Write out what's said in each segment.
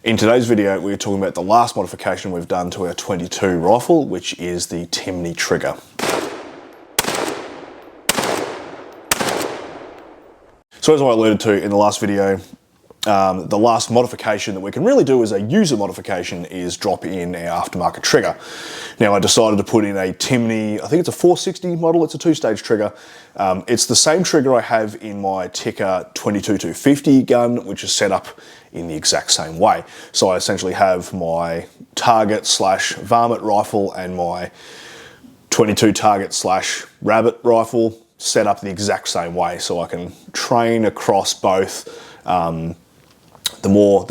In today's video, we're talking about the last modification we've done to our 22 rifle, which is the Timney trigger. So as I alluded to in the last video, the last modification that we can really do as a user modification is drop in our aftermarket trigger. Now I decided to put in a Timney, I think it's a 460 model, it's a two-stage trigger. It's the same trigger I have in my Tikka 22-250 gun, which is set up in the exact same way. So I essentially have my target / varmint rifle and my 22 target / rabbit rifle set up the exact same way, so I can train across both. The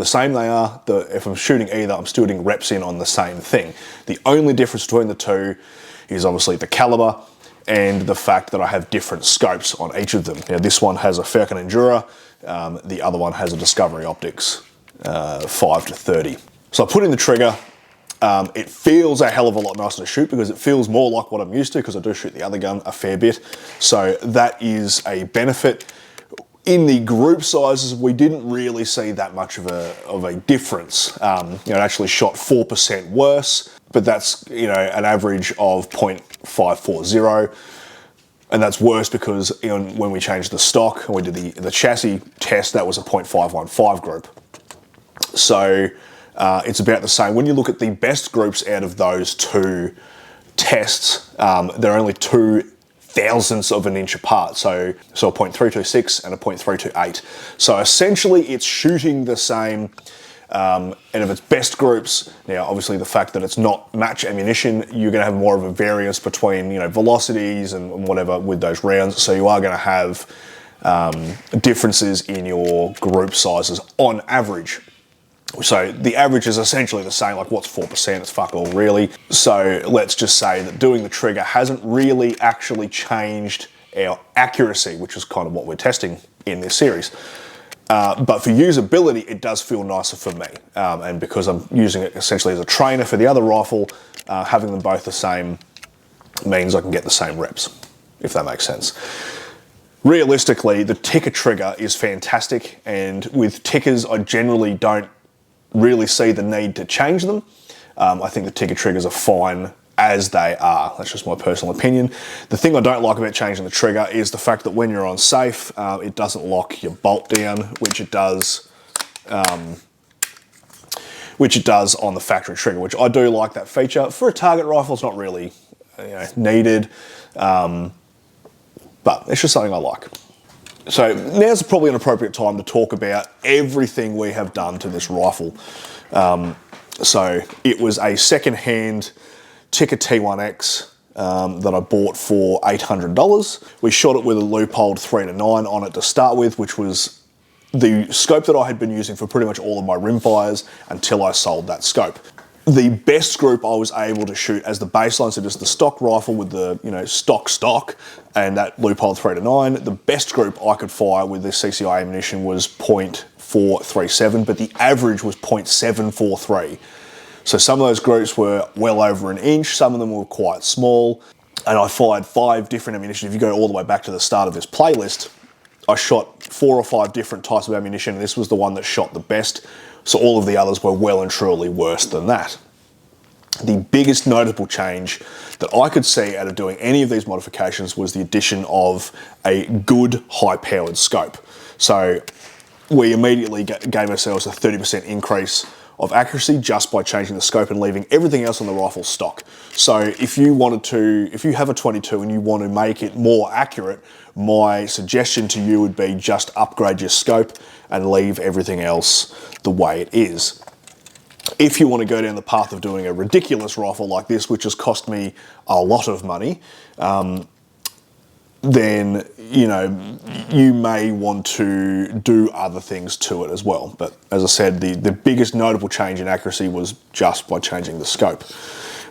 same they are, if I'm shooting either, I'm still getting reps in on the same thing. The only difference between the two is obviously the caliber and the fact that I have different scopes on each of them. Now this one has a Falcon Endura, the other one has a Discovery Optics 5-30. So I put in the trigger. It feels a hell of a lot nicer to shoot because it feels more like what I'm used to, because I do shoot the other gun a fair bit. So that is a benefit. In the group sizes, we didn't really see that much of a difference. It actually shot 4% worse, but that's an average of 0.540. And that's worse because when we changed the stock and we did the chassis test, that was a 0.515 group. So it's about the same. When you look at the best groups out of those two tests, they're only 0.002 of an inch apart. So a 0.326 and a 0.328. So essentially it's shooting the same. And of its best groups, now obviously the fact that it's not match ammunition, you're going to have more of a variance between velocities and whatever with those rounds. So you are going to have differences in your group sizes on average. So the average is essentially the same, like what's 4%, it's fuck all really. So let's just say that doing the trigger hasn't really actually changed our accuracy, which is kind of what we're testing in this series. But for usability, it does feel nicer for me. And because I'm using it essentially as a trainer for the other rifle, having them both the same means I can get the same reps, if that makes sense. Realistically, the Tikka trigger is fantastic, and with Tikkas, I generally don't really see the need to change them. I think the Tikka triggers are fine as they are. That's just my personal opinion. The thing I don't like about changing the trigger is the fact that when you're on safe, it doesn't lock your bolt down, which it does on the factory trigger, which I do like that feature. For a target rifle, it's not really needed, but it's just something I like. So now's probably an appropriate time to talk about everything we have done to this rifle. So it was a second-hand Tikka T1X that I bought for $800. We shot it with a loophole 3-9 on it to start with, which was the scope that I had been using for pretty much all of my rimfires until I sold that scope. The best group I was able to shoot as the baseline, so just the stock rifle with the stock and that loophole 3-9, the best group I could fire with this CCI ammunition was 0.437, but the average was 0.743. So some of those groups were well over an inch, some of them were quite small, and I fired 5 different ammunition. If you go all the way back to the start of this playlist, I shot 4 or 5 different types of ammunition, and this was the one that shot the best. So all of the others were well and truly worse than that. The biggest notable change that I could see out of doing any of these modifications was the addition of a good high-powered scope. So we immediately gave ourselves a 30% increase of accuracy just by changing the scope and leaving everything else on the rifle stock. So if you have a 22 and you want to make it more accurate, my suggestion to you would be just upgrade your scope and leave everything else the way it is. If you want to go down the path of doing a ridiculous rifle like this, which has cost me a lot of money, then you may want to do other things to it as well. But as I said, the biggest notable change in accuracy was just by changing the scope.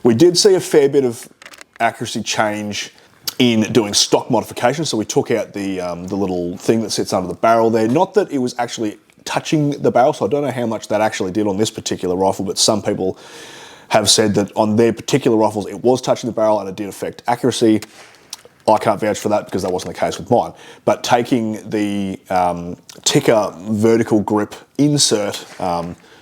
We did see a fair bit of accuracy change in doing stock modifications. So we took out the little thing that sits under the barrel there. Not that it was actually touching the barrel, so I don't know how much that actually did on this particular rifle, but some people have said that on their particular rifles it was touching the barrel and it did affect accuracy. I can't vouch for that because that wasn't the case with mine. But taking the Tikka vertical grip insert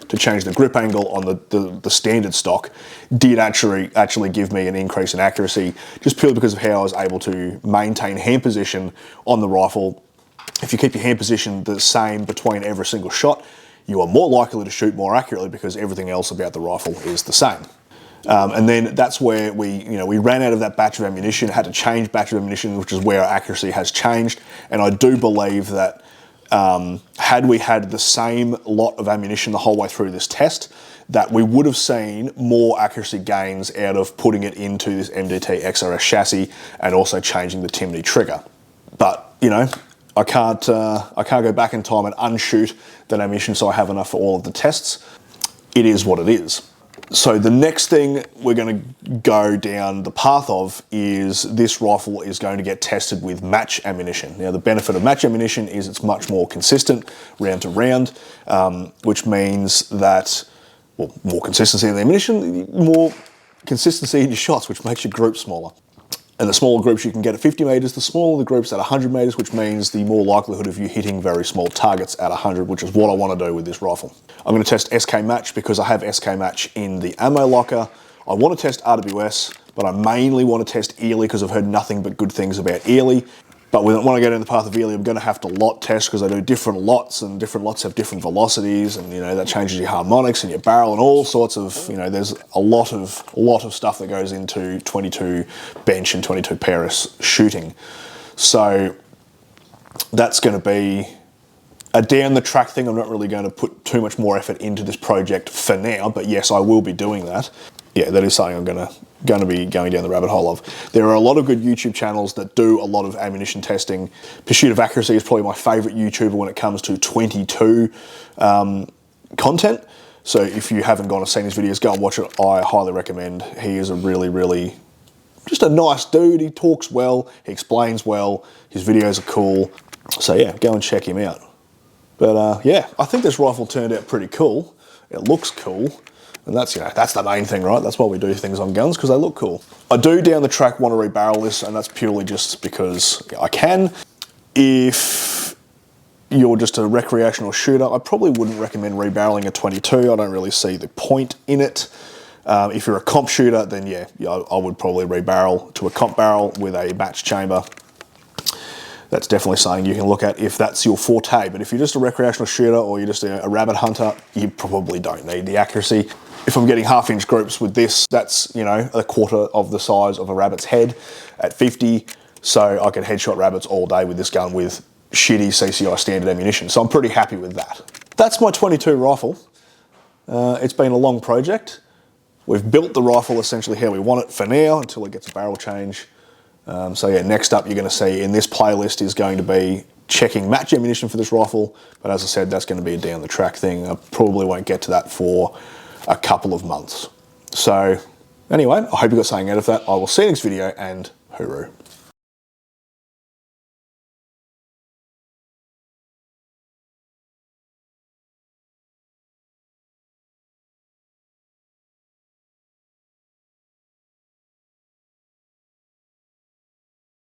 to change the grip angle on the standard stock did actually give me an increase in accuracy, just purely because of how I was able to maintain hand position on the rifle. If you keep your hand position the same between every single shot, you are more likely to shoot more accurately because everything else about the rifle is the same. And then that's where we ran out of that batch of ammunition, had to change batch of ammunition, which is where our accuracy has changed. And I do believe that had we had the same lot of ammunition the whole way through this test, that we would have seen more accuracy gains out of putting it into this MDT XRS chassis and also changing the Timney trigger. But, you know, I can't go back in time and unshoot that ammunition, so I have enough for all of the tests. It is what it is. So the next thing we're going to go down the path of is this rifle is going to get tested with match ammunition. Now the benefit of match ammunition is it's much more consistent round to round, which means that, well, more consistency in the ammunition, more consistency in your shots, which makes your group smaller. And the smaller groups you can get at 50 meters, the smaller the groups at 100 meters, which means the more likelihood of you hitting very small targets at 100, which is what I want to do with this rifle. I'm going to test SK Match because I have SK Match in the ammo locker. I want to test RWS, but I mainly want to test Ely because I've heard nothing but good things about Ely. But when I go down the path of Ely, I'm going to have to lot test because I do different lots, and different lots have different velocities, and you know that changes your harmonics and your barrel and all sorts of, you know, there's a lot of stuff that goes into 22 bench and 22 Paris shooting. So that's going to be a down the track thing. I'm not really going to put too much more effort into this project for now, but yes, I will be doing that. Yeah, that is something I'm going to be going down the rabbit hole of. There are a lot of good YouTube channels that do a lot of ammunition testing. Pursuit of Accuracy is probably my favorite YouTuber when it comes to 22 content. So if you haven't gone and seen his videos, go and watch it. I highly recommend. He is a really, just a nice dude. He talks well, he explains well, his videos are cool. So yeah, go and check him out. But yeah, I think this rifle turned out pretty cool. It looks cool. And that's, you know, that's the main thing, right? That's why we do things on guns, because they look cool. I do down the track want to rebarrel this, and that's purely just because I can. If you're just a recreational shooter, I probably wouldn't recommend rebarreling a 22. I don't really see the point in it. If you're a comp shooter, then yeah, I would probably rebarrel to a comp barrel with a match chamber. That's definitely something you can look at if that's your forte. But if you're just a recreational shooter or you're just a rabbit hunter, you probably don't need the accuracy. If I'm getting half-inch groups with this, that's, you know, a quarter of the size of a rabbit's head at 50. So I can headshot rabbits all day with this gun with shitty CCI standard ammunition. So I'm pretty happy with that. That's my 22 rifle. It's been a long project. We've built the rifle essentially how we want it for now until it gets a barrel change. So yeah, next up you're going to see in this playlist is going to be checking match ammunition for this rifle. But as I said, that's going to be a down the track thing. I probably won't get to that for a couple of months. So anyway, I hope you got something out of that. I will see you next video, and hooroo.